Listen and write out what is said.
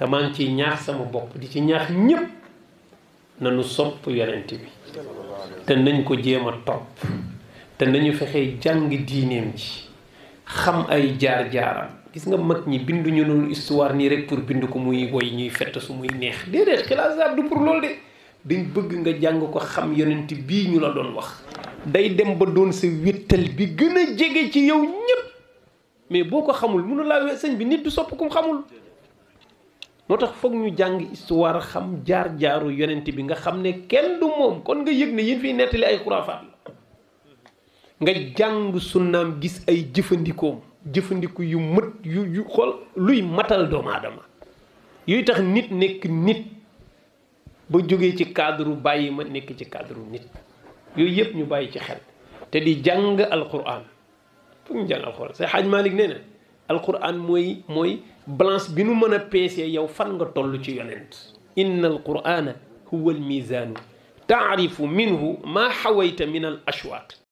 te maa ngi ciy ñaax sama bopp di ci ñaax ñépp nañu sopp yonent bi te nañ ko jéem a topp te nañu fexee jàng diineem ji xam ay jaar-jaaram. gis nga mag ñi binduñu noonu histoire nii rek pour bind ko muy woy ñuy fett su muy neex déedéet xilaasaat du pour loolu de dañ bëgg nga jàng ko xam yonent bii ñu la doon wax day dem ba doon sa wéttal bi gën a jege ci yow ñépp mais boo ko xamul mënu laa sëñ bi nit du sopp kum xamul. moo tax foog ñu jàng histoire xam jaar-jaaru yonent bi nga xam ne kenn du moom kon nga yëg ne yéen fiy nettali ay xuraafaat la nga jàng sunnaam gis ay jëfandiku yu mët yu xool luy matal doomu aadama yuy tax nit nekk nit ba jógee ci cadre bàyyi ma nekk ci cadre nit yooyu yëpp ñu bàyyi ci xel te di jàng alquran foog ñu jàng alquran say xaaj Malik nee na alquran mooy balance bi nu mën a peesee yow fan nga toll ci yonent inna alqurana huwa almizaanu taarifu minhu maa xawayta min al ashwaat